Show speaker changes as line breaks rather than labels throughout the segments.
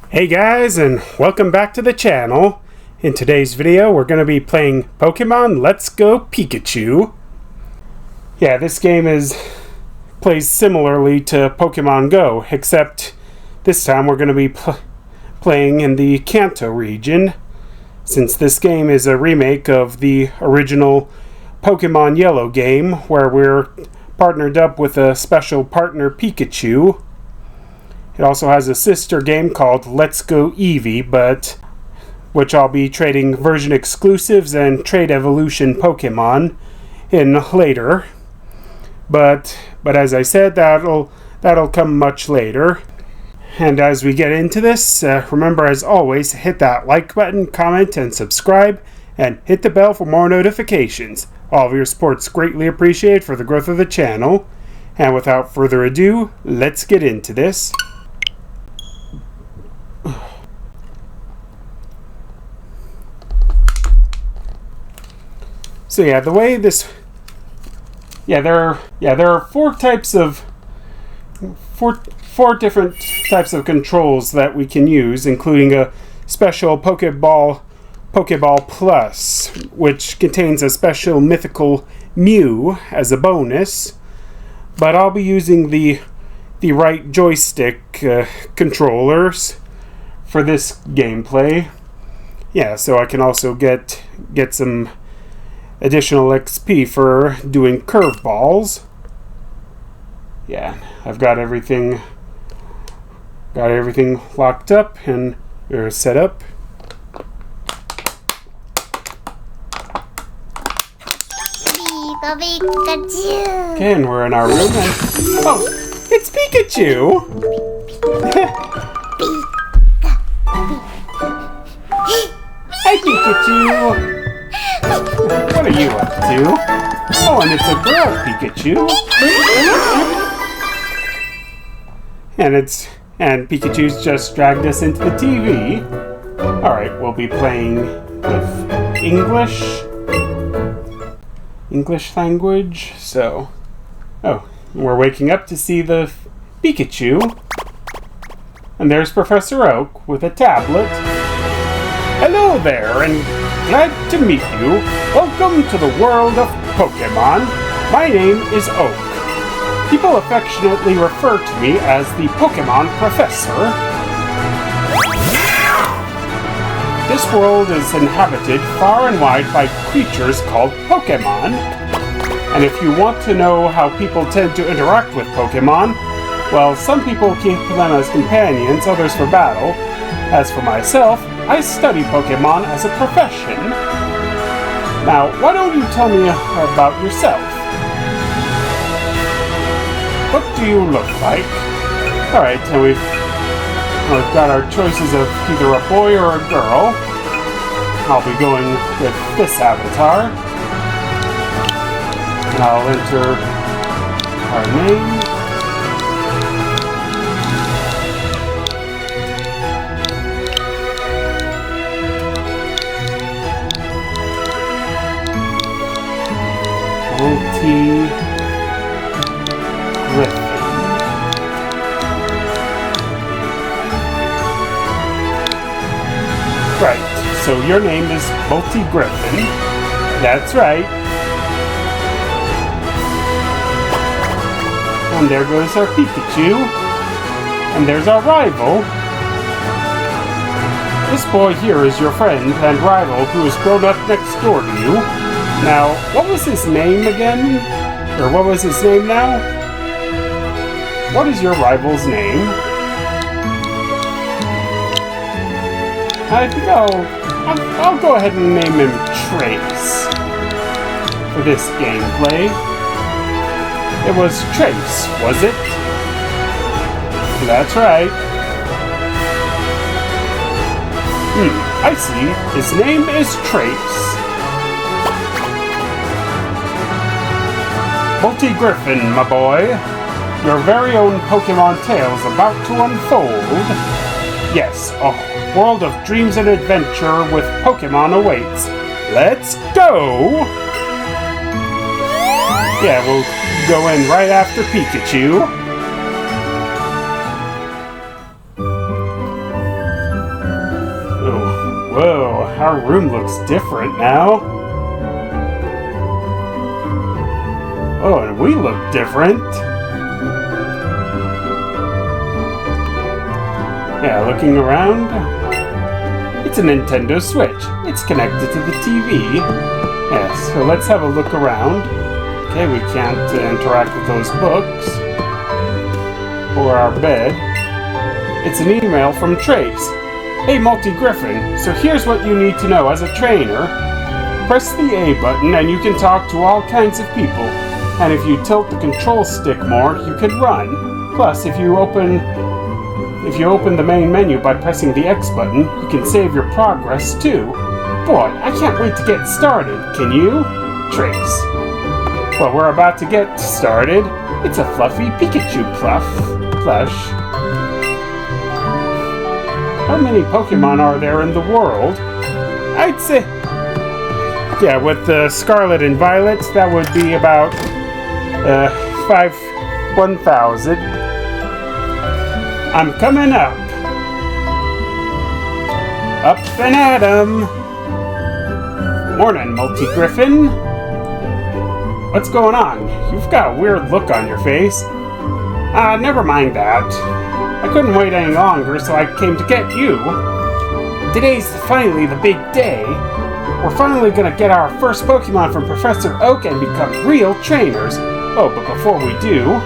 Hey guys, and welcome back to the channel. In today's video we're going to be playing Pokemon Let's Go Pikachu. Yeah, this game plays similarly to Pokemon Go, except this time we're going to be playing in the Kanto region, since this game is a remake of the original Pokemon Yellow game, where we're partnered up with a special Partner Pikachu. It also has a sister game called Let's Go Eevee, which I'll be trading version exclusives and trade evolution Pokemon in later. But as I said, that'll come much later. And as we get into this, remember as always, hit that like button, comment, and subscribe, and hit the bell for more notifications. All of your support's greatly appreciated for the growth of the channel. And without further ado, let's get into this. So yeah, the way this, there are four different types of controls that we can use, including a special Pokeball Plus, which contains a special mythical Mew as a bonus. But I'll be using the right joystick controllers for this gameplay. Yeah, so I can also get some additional XP for doing curveballs. Yeah, I've got everything locked up and set up.
Pikachu.
Okay, and we're in our room. Oh, it's Pikachu! Hi, Pikachu! What are you up to? Oh, and it's a girl, Pikachu. And Pikachu's just dragged us into the TV. Alright, we'll be playing with English language. So, we're waking up to see the Pikachu. And there's Professor Oak with a tablet. Hello there, and glad to meet you. Welcome to the world of Pokemon. My name is Oak. People affectionately refer to me as the Pokemon Professor. This world is inhabited far and wide by creatures called Pokemon. And if you want to know how people tend to interact with Pokemon, well, some people keep them as companions, others for battle. As for myself, I study Pokemon as a profession. Now, why don't you tell me about yourself? What do you look like? Alright, and we've got our choices of either a boy or a girl. I'll be going with this avatar. And I'll enter our name. Griffin. Right, so your name is Griffin. That's right. And there goes our Pikachu. And there's our rival. This boy here is your friend and rival who has grown up next door to you. Now, what was his name again? Or what was his name now? What is your rival's name? I think I'll go ahead and name him Trace for this gameplay. It was Trace, was it? That's right. I see. His name is Trace. Griffin, my boy. Your very own Pokemon tale is about to unfold. Yes, a world of dreams and adventure with Pokemon awaits. Let's go! Yeah, we'll go in right after Pikachu. our room looks different now. Oh, and we look different. Yeah, looking around. It's a Nintendo Switch. It's connected to the TV. Yes, so let's have a look around. Okay, we can't interact with those books. Or our bed. It's an email from Trace. Hey, Multi-Griffin, so here's what you need to know as a trainer. Press the A button and you can talk to all kinds of people. And if you tilt the control stick more, you can run. Plus, if you open the main menu by pressing the X button, you can save your progress too. Boy, I can't wait to get started. Can you? Trace. Well, we're about to get started. It's a fluffy Pikachu plush. How many Pokemon are there in the world? I'd say... Yeah, with the Scarlet and Violet, that would be about 1,000. I'm coming up. Up and at 'em. Morning, Multi-Griffin. What's going on? You've got a weird look on your face. Never mind that. I couldn't wait any longer, so I came to get you. Today's finally the big day. We're finally gonna get our first Pokemon from Professor Oak and become real trainers. Oh, but before we do...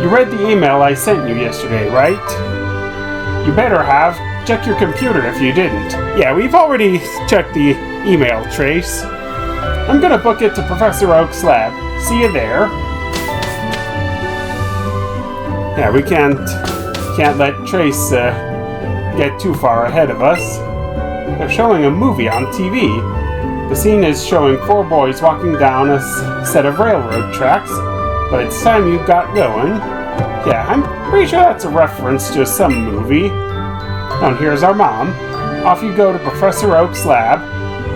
You read the email I sent you yesterday, right? You better have. Check your computer if you didn't. Yeah, we've already checked the email trace. I'm gonna book it to Professor Oak's lab. See you there. Yeah, we can't let Trace get too far ahead of us. They're showing a movie on TV. The scene is showing 4 boys walking down a set of railroad tracks, but it's time you got going. Yeah, I'm pretty sure that's a reference to some movie. And here's our mom. Off you go to Professor Oak's lab.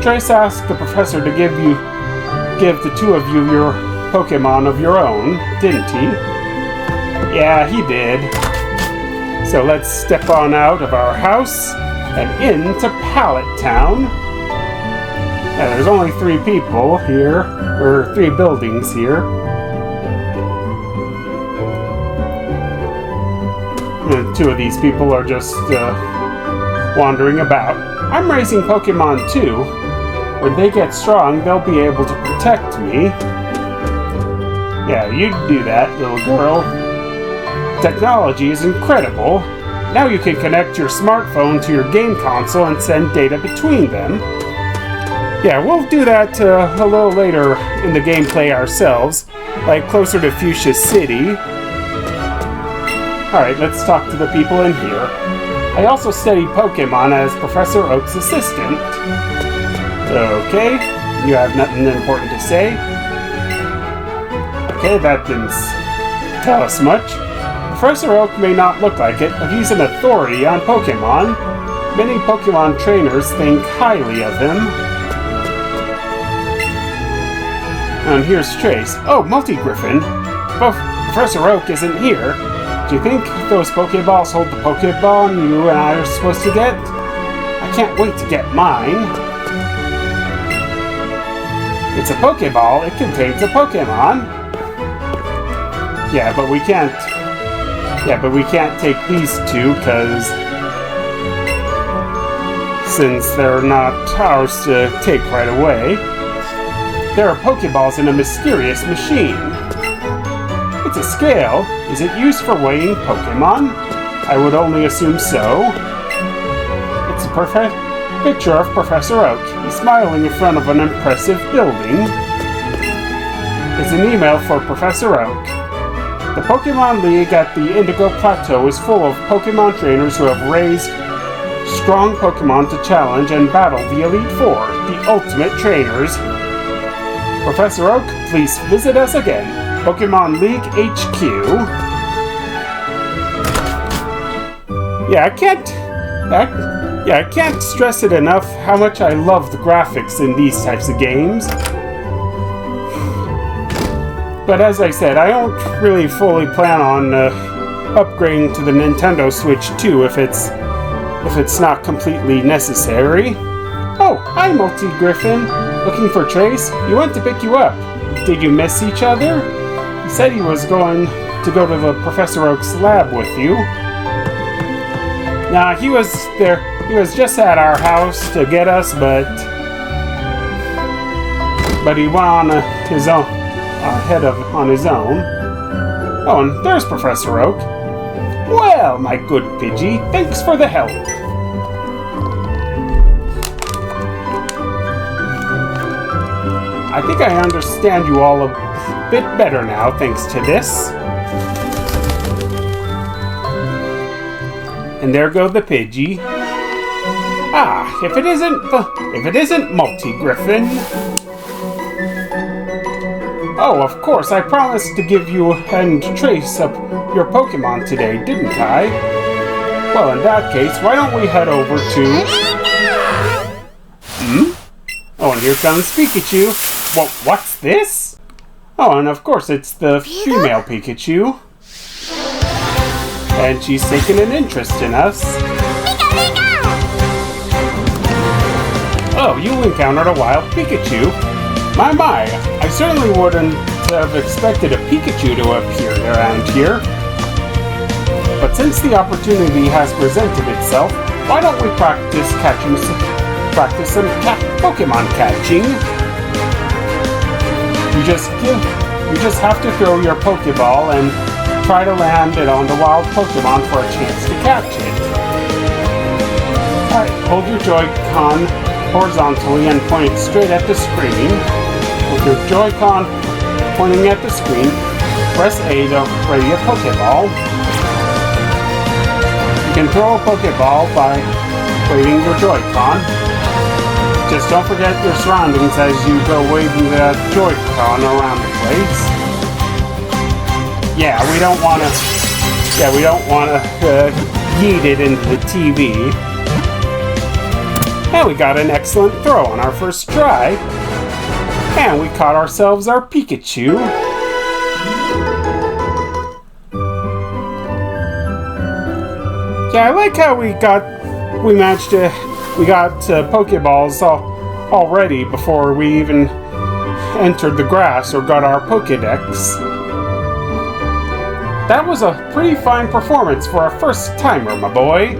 Trace asked the professor to give the 2 of you your Pokemon of your own, didn't he? Yeah, he did. So let's step on out of our house and into Pallet Town. Yeah, there's only 3 people here, or 3 buildings here. And 2 of these people are just wandering about. I'm raising Pokemon too. When they get strong, they'll be able to protect me. Yeah, you do that, little girl. Technology is incredible. Now you can connect your smartphone to your game console and send data between them. Yeah, we'll do that a little later in the gameplay ourselves, like closer to Fuchsia City. Alright, let's talk to the people in here. I also study Pokemon as Professor Oak's assistant. Okay, you have nothing important to say. Okay, that didn't tell us much. Professor Oak may not look like it, but he's an authority on Pokemon. Many Pokemon trainers think highly of him. And here's Trace. Oh, Multi-Griffin. Professor Oak isn't here. Do you think those Pokeballs hold the Pokeball you and I are supposed to get? I can't wait to get mine. It's a Pokeball. It contains a Pokemon. Yeah, but we can't take these 2 because since they're not ours to take right away. There are Pokeballs in a mysterious machine. It's a scale. Is it used for weighing Pokemon? I would only assume so. It's a perfect picture of Professor Oak. He's smiling in front of an impressive building. It's an email for Professor Oak. The Pokemon League at the Indigo Plateau is full of Pokemon trainers who have raised strong Pokemon to challenge and battle the Elite Four, the ultimate trainers. Professor Oak, please visit us again. Pokemon League HQ. Yeah, I can't stress it enough how much I love the graphics in these types of games. But as I said, I don't really fully plan on upgrading to the Nintendo Switch 2 if it's if it's not completely necessary. Oh, hi, Multi-Griffin. Looking for Trace? He went to pick you up. Did you miss each other? He said he was going to go to the Professor Oak's lab with you. Nah, he was there. He was just at our house to get us, but he went on his own, on his own. Oh, and there's Professor Oak. Well, my good Pidgey, thanks for the help. I think I understand you all a bit better now, thanks to this. And there go the Pidgey. Ah, if it isn't Multi-Griffin. Oh, of course, I promised to give you and Trace up your Pokemon today, didn't I? Well, in that case, why don't we head over to... Oh, and here comes Pikachu. Well, what's this? Oh, and of course, it's the female Pikachu. And she's taken an interest in us. Oh, you encountered a wild Pikachu. My, I certainly wouldn't have expected a Pikachu to appear around here. But since the opportunity has presented itself, why don't we practice some Pokemon catching? You just have to throw your Pokeball and try to land it on the wild Pokemon for a chance to catch it. Alright, hold your Joy-Con horizontally and point it straight at the screen. With your Joy-Con pointing at the screen, press A to ready a Pokeball. You can throw a Pokeball by waving your Joy-Con. Just don't forget your surroundings as you go waving the Joy-Con around the place. Yeah, we don't want to yeet it into the TV. And we got an excellent throw on our first try. And we caught ourselves our Pikachu. Yeah, I like how we got Pokeballs already before we even entered the grass or got our Pokedex. That was a pretty fine performance for a first-timer, my boy.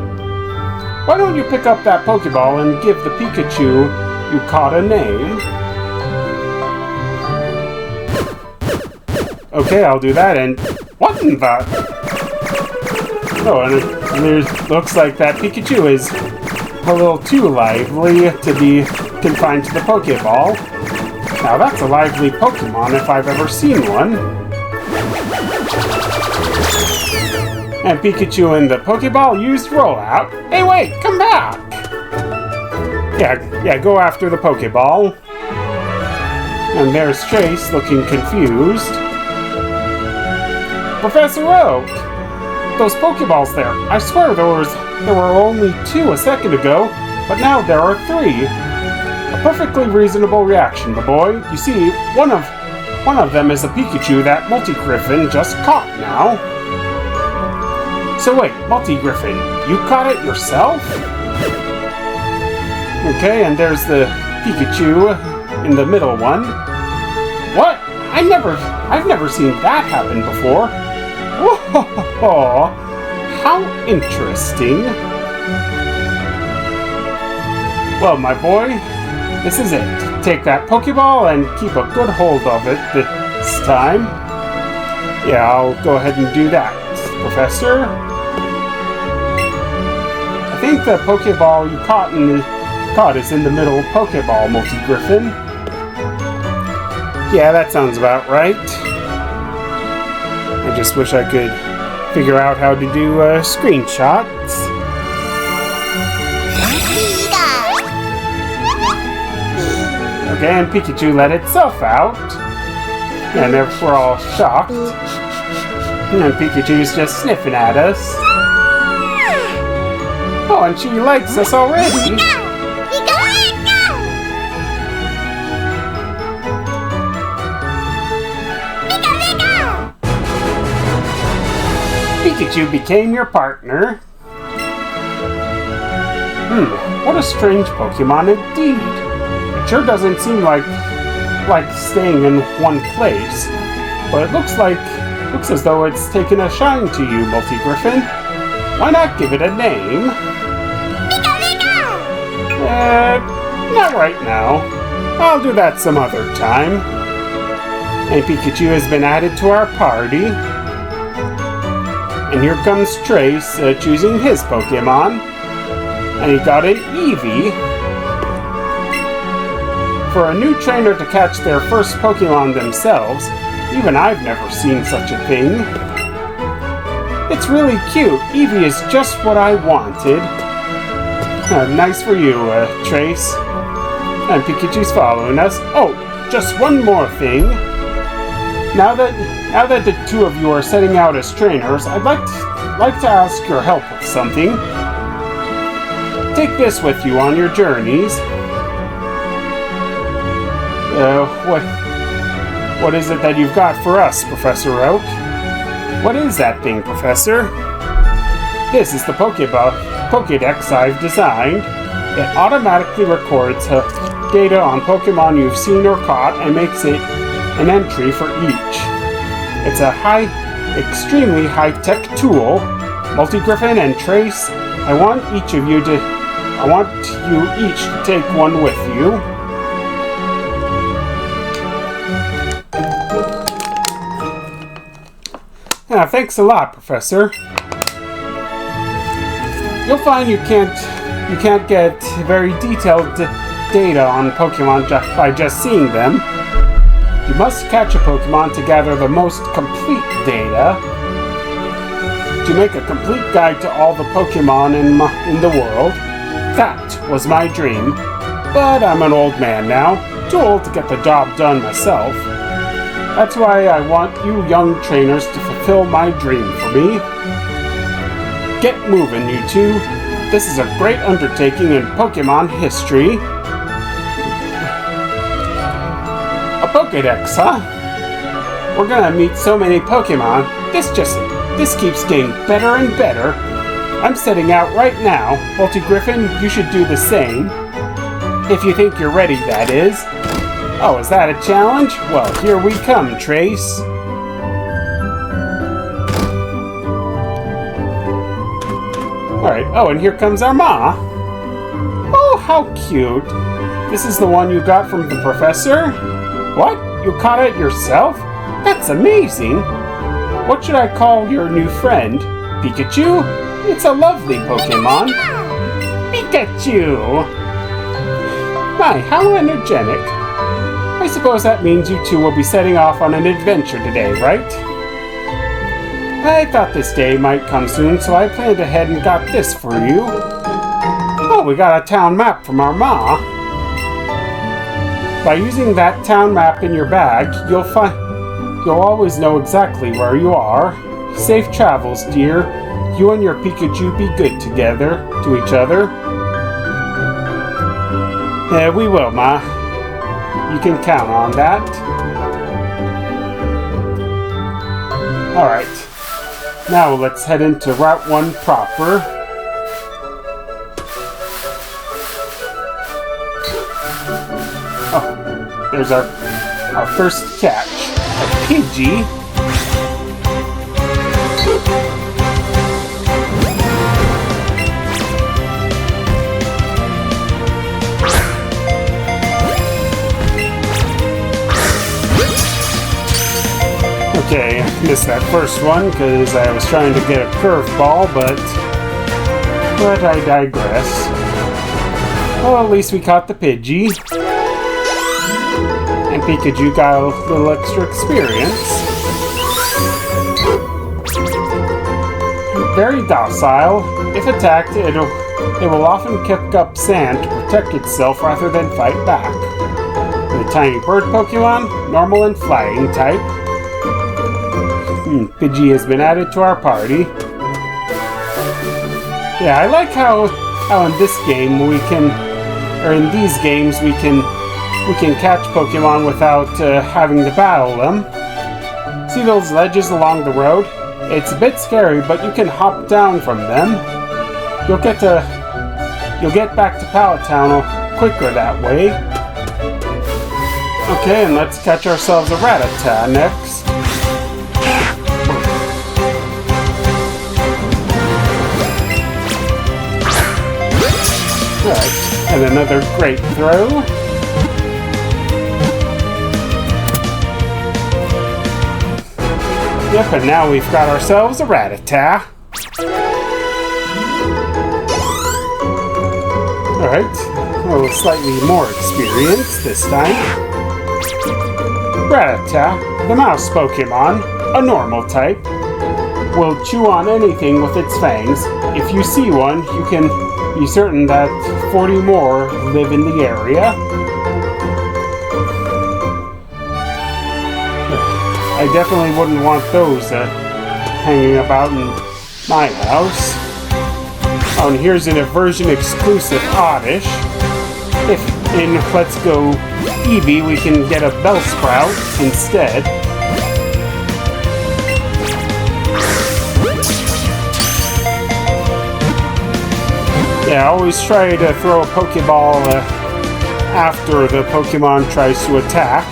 Why don't you pick up that Pokeball and give the Pikachu you caught a name? Okay, I'll do that, and... What in the... Oh, and it looks like that Pikachu is a little too lively to be confined to the Pokeball. Now that's a lively Pokemon if I've ever seen one. And Pikachu and the Pokeball used Rollout. Hey, wait, come back! Yeah, go after the Pokeball. And there's Chase looking confused. Professor Oak! Those Pokeballs there, I swear there were only 2 a second ago, but now there are 3. A perfectly reasonable reaction, my boy. You see, one of them is a Pikachu that Multi-Griffin just caught now. So wait, Multi-Griffin, you caught it yourself? Okay, and there's the Pikachu in the middle one. What? I've never seen that happen before. Whoa, how interesting. Well, my boy, this is it. Take that Pokeball and keep a good hold of it this time. Yeah, I'll go ahead and do that, Professor. I think the Pokeball you caught is in the middle Pokeball, Multi-Griffin. Yeah, that sounds about right. I just wish I could figure out how to do screenshots. Okay, and Pikachu let itself out. And we're all shocked. And Pikachu's just sniffing at us. Oh, and she likes us already. Pikachu became your partner. What a strange Pokemon indeed. It sure doesn't seem like staying in one place, but it looks as though it's taken a shine to you, Multi-Griffin. Why not give it a name? Not right now. I'll do that some other time. And Pikachu has been added to our party. And here comes Trace choosing his Pokemon. And he got an Eevee. For a new trainer to catch their first Pokemon themselves, even I've never seen such a thing. It's really cute. Eevee is just what I wanted. Nice for you, Trace. And Pikachu's following us. Oh, just one more thing. Now that the two of you are setting out as trainers, I'd like to ask your help with something. Take this with you on your journeys. What is it that you've got for us, Professor Oak? What is that thing, Professor? This is the Pokedex I've designed. It automatically records data on Pokemon you've seen or caught and makes it an entry for each. It's a extremely high-tech tool. Multi-Griffin and Trace, I want you each to take one with you. Thanks a lot, Professor. You'll find you can't get very detailed data on Pokemon by just seeing them. You must catch a Pokemon to gather the most complete data. To make a complete guide to all the Pokemon in the world. That was my dream. But I'm an old man now, too old to get the job done myself. That's why I want you young trainers to fulfill my dream for me. Get moving, you two. This is a great undertaking in Pokemon history. A Pokedex, huh? We're gonna meet so many Pokemon. This keeps getting better and better. I'm setting out right now. Multi-Griffin, you should do the same. If you think you're ready, that is. Oh, is that a challenge? Well, here we come, Trace. Alright, oh, and here comes our Ma. Oh, how cute. This is the one you got from the professor? What? You caught it yourself? That's amazing. What should I call your new friend? Pikachu? It's a lovely Pokemon. Pikachu! My, how energetic. I suppose that means you two will be setting off on an adventure today, right? I thought this day might come soon, so I planned ahead and got this for you. Oh, we got a town map from our Ma. By using that town map in your bag, you'll always know exactly where you are. Safe travels, dear. You and your Pikachu be good to each other. We will, Ma. You can count on that. Alright. Now let's head into Route 1 proper. Oh, there's our first catch. A Pidgey. Okay, missed that first one because I was trying to get a curveball, but I digress. Well, at least we caught the Pidgey. And Pikachu got a little extra experience. Very docile. If attacked, it will often kick up sand to protect itself rather than fight back. The tiny bird Pokemon, normal and flying type. Pidgey has been added to our party. Yeah, I like how in this game in these games we can catch Pokemon without having to battle them. See those ledges along the road? It's a bit scary, but you can hop down from them. You'll get You'll get back to Pallet Town quicker that way. Okay, and let's catch ourselves a Rattata next. Right, and another great throw. Yep, and now we've got ourselves a Rattata. Alright, a little slightly more experience this time. Rattata, the mouse Pokemon, a normal type, will chew on anything with its fangs. If you see one, you can be certain that 40 more live in the area. I definitely wouldn't want those hanging about in my house. Oh, and here's an aversion exclusive Oddish. If in Let's Go Eevee we can get a Bellsprout instead. Yeah, always try to throw a Pokeball after the Pokemon tries to attack.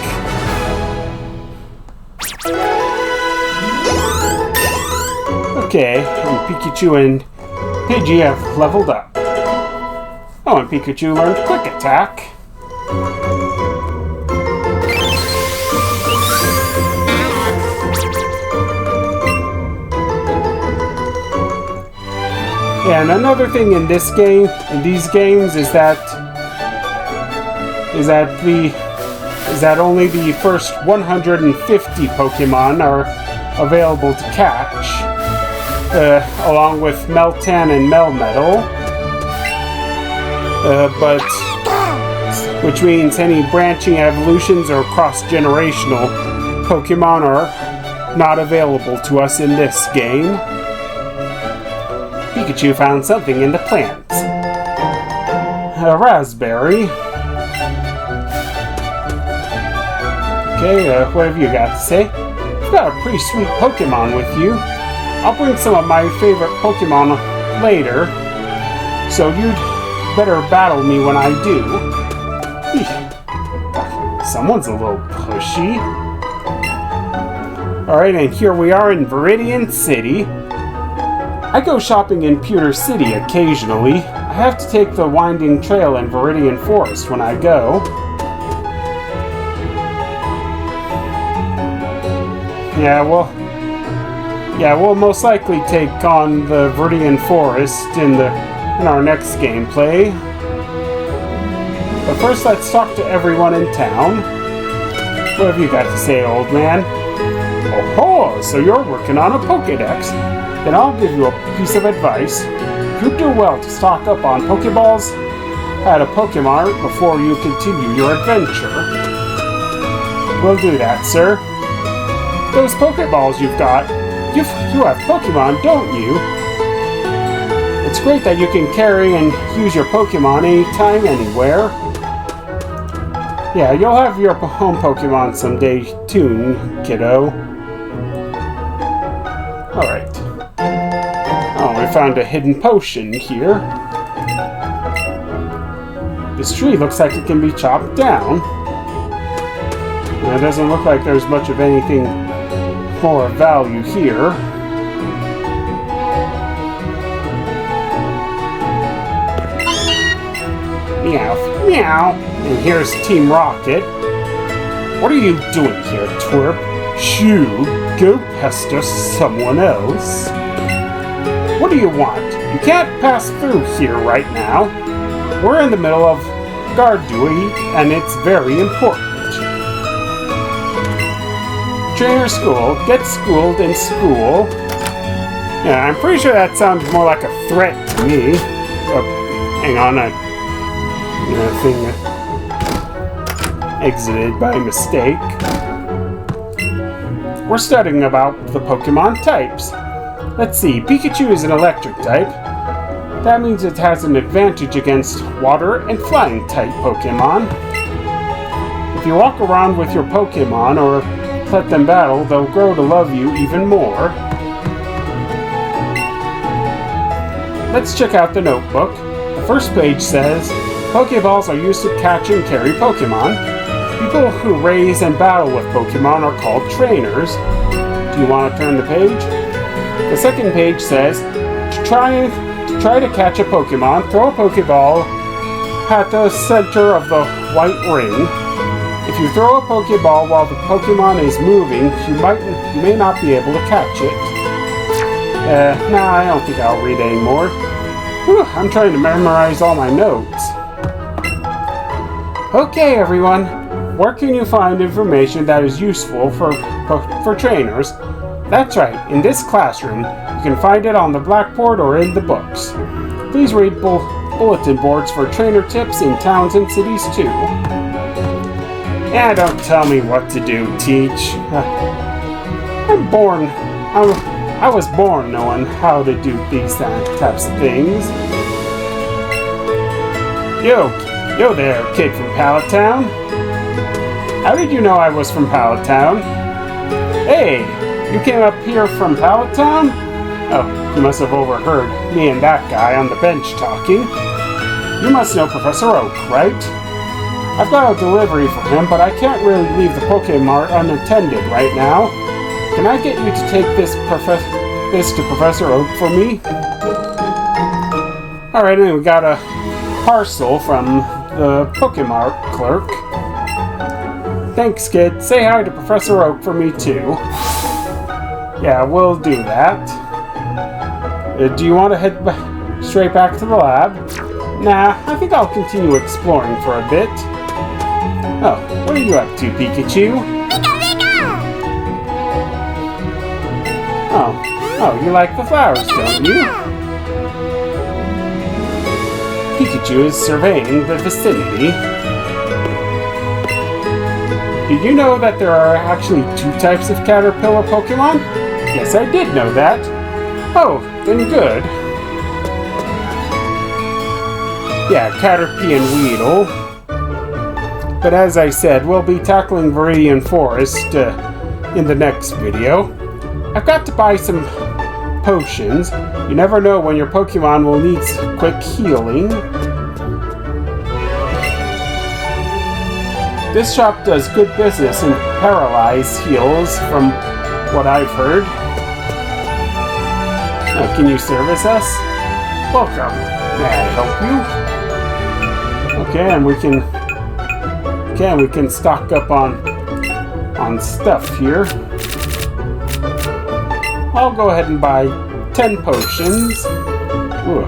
Okay, and Pikachu and Pidgey have leveled up. Oh, and Pikachu learned Quick Attack. And another thing in this game, in these games, is that only the first 150 Pokemon are available to catch, along with Meltan and Melmetal. Which means any branching evolutions or cross-generational Pokemon are not available to us in this game. Pikachu found something in the plants. A raspberry. Okay, what have you got to say? You've got a pretty sweet Pokemon with you. I'll bring some of my favorite Pokemon later, so you'd better battle me when I do. Someone's a little pushy. Alright, and here we are in Viridian City. I go shopping in Pewter City occasionally. I have to take the winding trail in Viridian Forest when I go. Yeah, we'll most likely take on the Viridian Forest in our next gameplay. But first, let's talk to everyone in town. What have you got to say, old man? Oh, so you're working on a Pokedex. Then I'll give you a piece of advice. You'd do well to stock up on Pokeballs at a Pokemart before you continue your adventure. We'll do that, sir. Those Pokeballs you've got, you have Pokemon, don't you? It's great that you can carry and use your Pokemon anytime, anywhere. Yeah, you'll have your home Pokemon someday too, kiddo. Alright. Oh, we found a hidden potion here. This tree looks like it can be chopped down. Now, it doesn't look like there's much of anything more of value here. Meow, meow. And here's Team Rocket. What are you doing here, twerp? Shoo, go pester someone else. What do you want? You can't pass through here right now. We're in the middle of guard duty, and it's very important. Trainer school, get schooled in school. Yeah, I'm pretty sure that sounds more like a threat to me. Hang on, the thing exited by mistake. We're studying about the Pokemon types. Let's see, Pikachu is an electric type. That means it has an advantage against water and flying type Pokemon. If you walk around with your Pokemon or let them battle, they'll grow to love you even more. Let's check out the notebook. The first page says, Pokeballs are used to catch and carry Pokemon. People who raise and battle with Pokemon are called trainers. Do you want to turn the page? The second page says, to try to catch a Pokemon, throw a Pokeball at the center of the white ring. If you throw a Pokeball while the Pokemon is moving, you may not be able to catch it. Nah, I don't think I'll read anymore. Whew, I'm trying to memorize all my notes. Okay, everyone. Where can you find information that is useful for trainers? That's right, in this classroom. You can find it on the blackboard or in the books. Please read bulletin boards for trainer tips in towns and cities too. Yeah, don't tell me what to do, Teach. I was born knowing how to do these types of things. Yo there, kid from Pallet Town. How did you know I was from Pallet Town? Hey, you came up here from Pallet Town? Oh, you must have overheard me and that guy on the bench talking. You must know Professor Oak, right? I've got a delivery for him, but I can't really leave the Pokemart unattended right now. Can I get you to take this to Professor Oak for me? Alright, and we got a parcel from the Pokemart clerk. Thanks, kid. Say hi to Professor Oak for me, too. Yeah, we'll do that. Do you want to head straight back to the lab? Nah, I think I'll continue exploring for a bit. Oh, what are you up to, Pikachu? Oh, you like the flowers, don't you? Pikachu is surveying the vicinity. Did you know that there are actually 2 types of caterpillar Pokemon? Yes, I did know that. Oh, then good. Yeah, Caterpie and Weedle. But as I said, we'll be tackling Viridian Forest in the next video. I've got to buy some potions. You never know when your Pokemon will need quick healing. This shop does good business in paralyzed heals, from what I've heard. Can you service us? Welcome. May I help you? Okay, and we can stock up on stuff here. I'll go ahead and buy 10 potions. Ooh.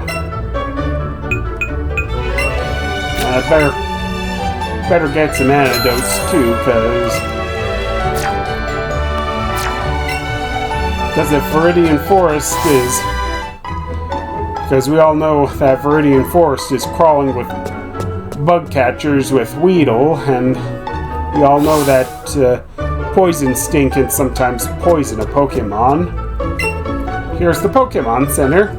Better get some antidotes too, because if Viridian Forest is... Because we all know that Viridian Forest is crawling with bug catchers with Weedle, and we all know that poison sting can sometimes poison a Pokemon. Here's the Pokemon Center.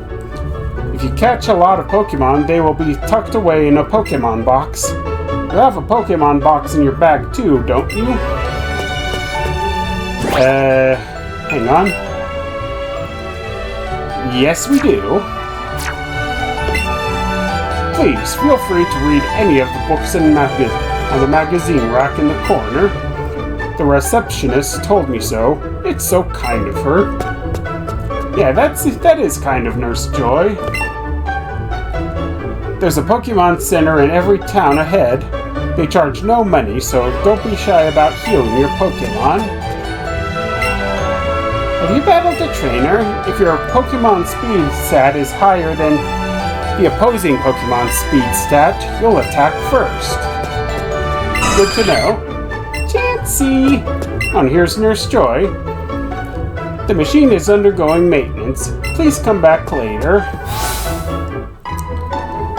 If you catch a lot of Pokemon, they will be tucked away in a Pokemon box. You have a Pokemon box in your bag too, don't you? Hang on. Yes, we do. Please, feel free to read any of the books on the magazine rack in the corner. The receptionist told me so. It's so kind of her. Yeah, that is kind of Nurse Joy. There's a Pokemon Center in every town ahead. They charge no money, so don't be shy about healing your Pokemon. Have you battled a trainer? If your Pokemon speed stat is higher than the opposing Pokemon speed stat, you'll attack first. Good to know. Chansey! And here's Nurse Joy. The machine is undergoing maintenance. Please come back later.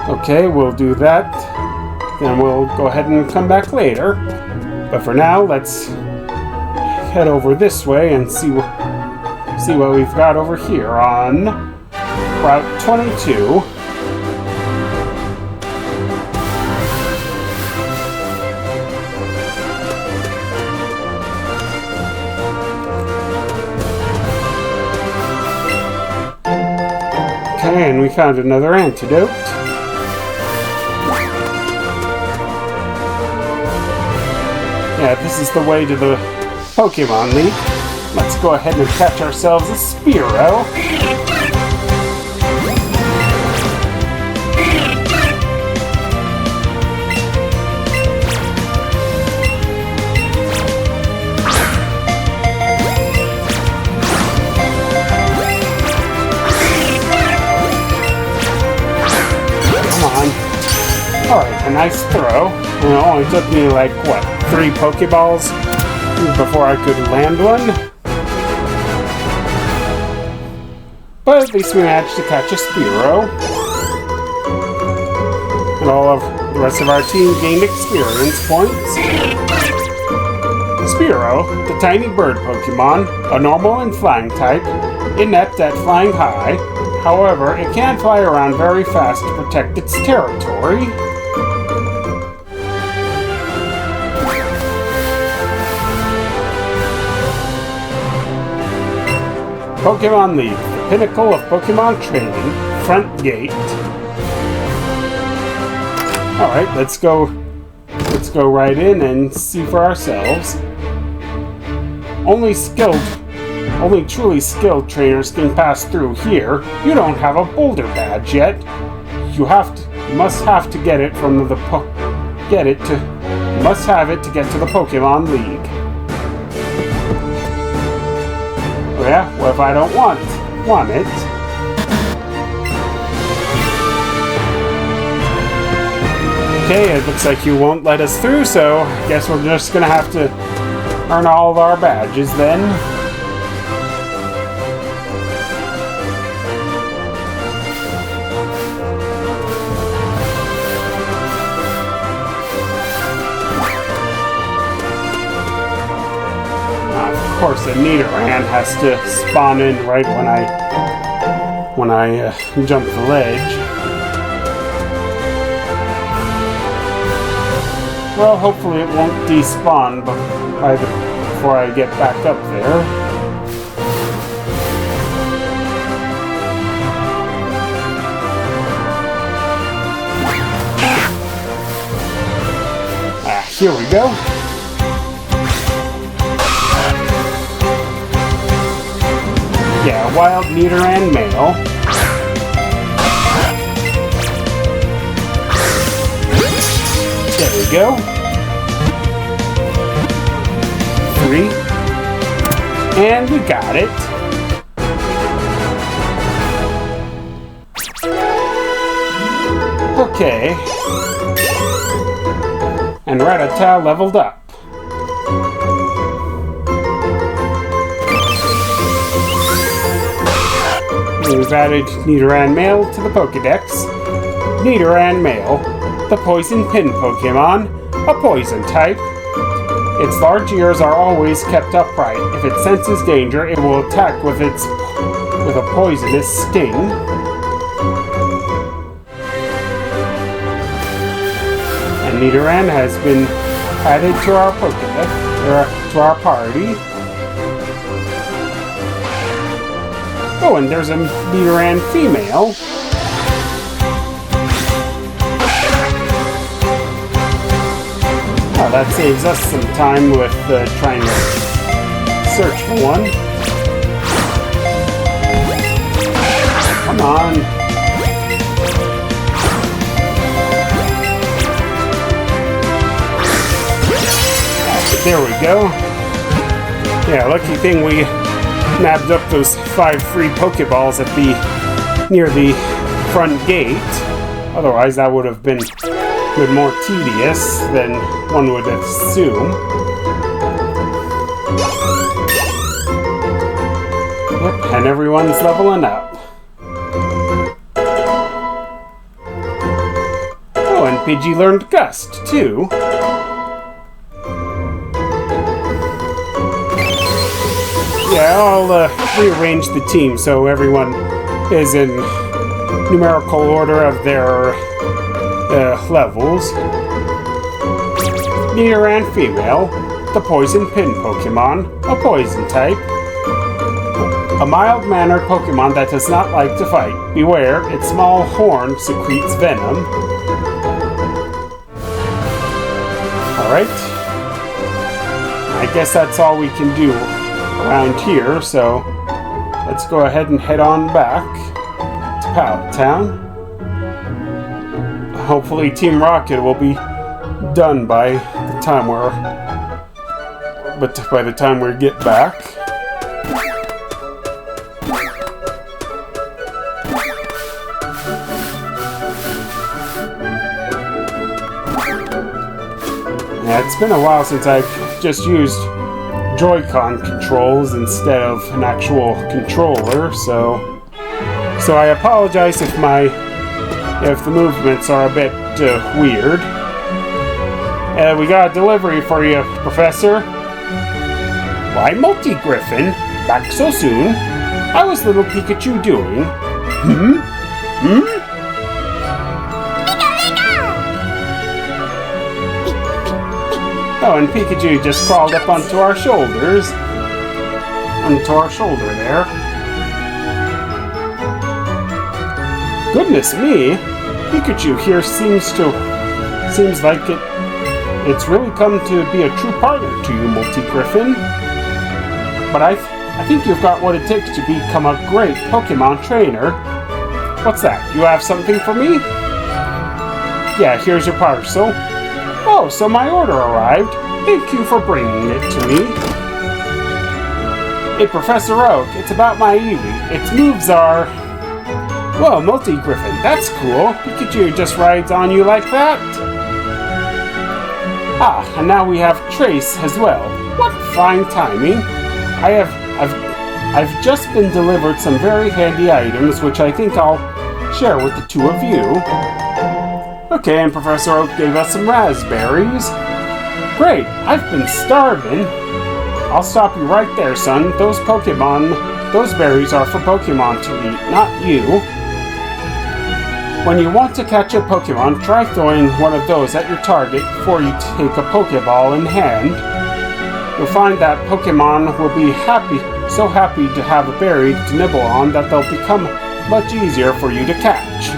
Okay, we'll do that. Then we'll go ahead and come back later. But for now, let's head over this way and see what we've got over here on Route 22. Okay, and we found another antidote. Yeah, this is the way to the Pokemon League. Let's go ahead and catch ourselves a Spearow. Alright, a nice throw. It only took me like, what, 3 Pokeballs before I could land one? But at least we managed to catch a Spearow. And all of the rest of our team gained experience points. Spearow, the tiny bird Pokemon, a normal and flying type, inept at flying high. However, it can fly around very fast to protect its territory. Pokemon League, the pinnacle of Pokemon training, front gate. Alright, let's go right in and see for ourselves. Only truly skilled trainers can pass through here. You don't have a Boulder badge yet. You must have to get it from the you must have it to get to the Pokemon League. Yeah, what if I don't want it? Okay, it looks like you won't let us through, so I guess we're just gonna have to earn all of our badges then. Of course, a Nidoran has to spawn in right when I jump the ledge. Well, hopefully it won't despawn before I get back up there. Here we go. Yeah, wild Nidoran male. There we go. 3. And we got it. Okay. And Rattata leveled up. We've added Nidoran male to the Pokedex. Nidoran male, the poison pin Pokemon, a poison type. Its large ears are always kept upright. If it senses danger, it will attack with a poisonous sting. And Nidoran has been added to our Pokedex, to our party. Oh, and there's a Nidoran female. Oh, that saves us some time with trying to search for one. Come on. There we go. Yeah, lucky thing we nabbed up those 5 free Pokeballs near the front gate. Otherwise, that would have been a bit more tedious than one would assume. Yep, and everyone's leveling up. Oh, and Pidgey learned Gust, too. Yeah, I'll rearrange the team so everyone is in numerical order of their levels. Nidoran female, the poison pin Pokemon, a poison type. A mild-mannered Pokemon that does not like to fight. Beware, its small horn secretes venom. Alright. I guess that's all we can do around here, so let's go ahead and head on back to Pallet Town. Hopefully Team Rocket will be done by the time we get back. Yeah, it's been a while since I've just used Joy-Con controls instead of an actual controller, so I apologize if the movements are a bit weird. We got a delivery for you, Professor. Why, Multi-Griffin? Back so soon? How is little Pikachu doing? Oh, and Pikachu just crawled up onto our shoulders. Onto our shoulder there. Goodness me! Pikachu here seems like it's really come to be a true partner to you, Multi-Griffin. But I think you've got what it takes to become a great Pokemon trainer. What's that? You have something for me? Yeah, here's your parcel. Oh, so my order arrived. Thank you for bringing it to me. Hey, Professor Oak, it's about my Eevee. Its moves are... Whoa, Multi-Griffin, that's cool. Pikachu just rides on you like that? Ah, and now we have Trace as well. What fine timing. I've just been delivered some very handy items, which I think I'll share with the two of you. Okay, and Professor Oak gave us some raspberries. Great, I've been starving. I'll stop you right there, son. Those berries are for Pokemon to eat, not you. When you want to catch a Pokemon, try throwing one of those at your target before you take a Pokeball in hand. You'll find that Pokemon will be so happy to have a berry to nibble on that they'll become much easier for you to catch.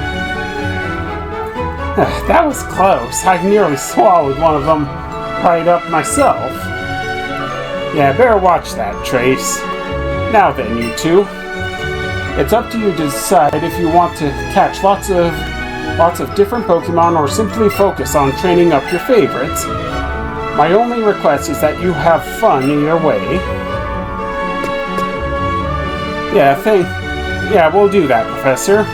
That was close. I nearly swallowed one of them right up myself. Yeah, better watch that, Trace. Now then, you two. It's up to you to decide if you want to catch lots of different Pokemon or simply focus on training up your favorites. My only request is that you have fun either way. Yeah, we'll do that, Professor.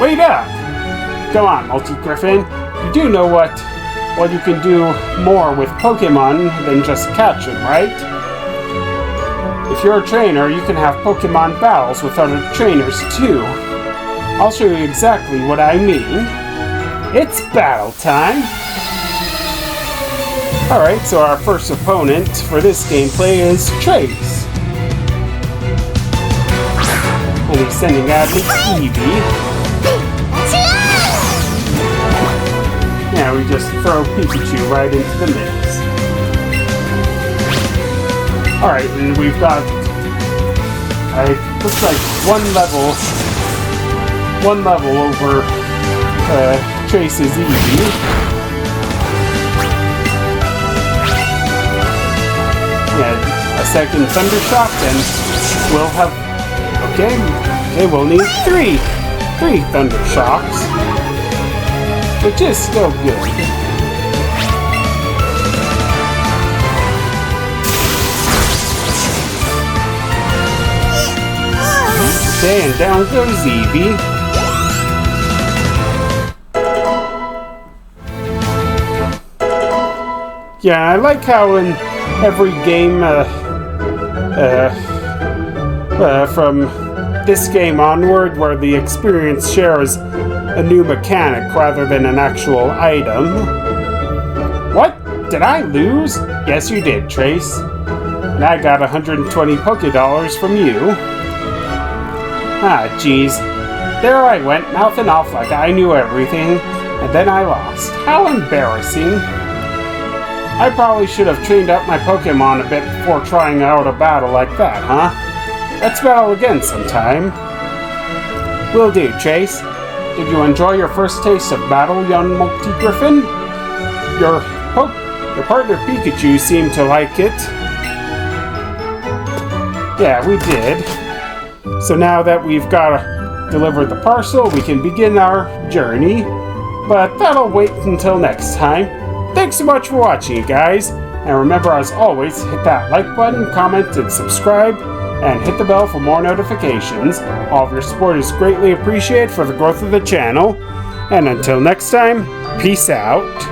Wait up! Come on, Multi-Griffin. You do know what you can do more with Pokemon than just catch them, right? If you're a trainer, you can have Pokemon battles with other trainers too. I'll show you exactly what I mean. It's battle time! Alright, so our first opponent for this gameplay is Trace. And he's sending out his Eevee. Yeah, we just throw Pikachu right into the mix. Alright, and we've got, looks like one level over Trace's Eevee. Yeah, a second Thunder Shock, and we'll have, okay, we'll need three Thunder Shocks, which is still good. Okay, and down goes Eevee. Yeah, I like how in every game from this game onward, where the experience shares a new mechanic rather than an actual item. What? Did I lose? Yes, you did, Trace. And I got 120 Pokedollars from you. Ah, jeez. There I went, mouthing off like I knew everything, and then I lost. How embarrassing. I probably should have trained up my Pokemon a bit before trying out a battle like that, huh? Let's battle again sometime. Will do, Trace. Did you enjoy your first taste of battle, young Multi-Griffin? Your partner Pikachu seemed to like it. Yeah, we did. So now that we've delivered the parcel, we can begin our journey. But that'll wait until next time. Thanks so much for watching, you guys. And remember, as always, hit that like button, comment, and subscribe. And hit the bell for more notifications. All of your support is greatly appreciated for the growth of the channel. And until next time, peace out.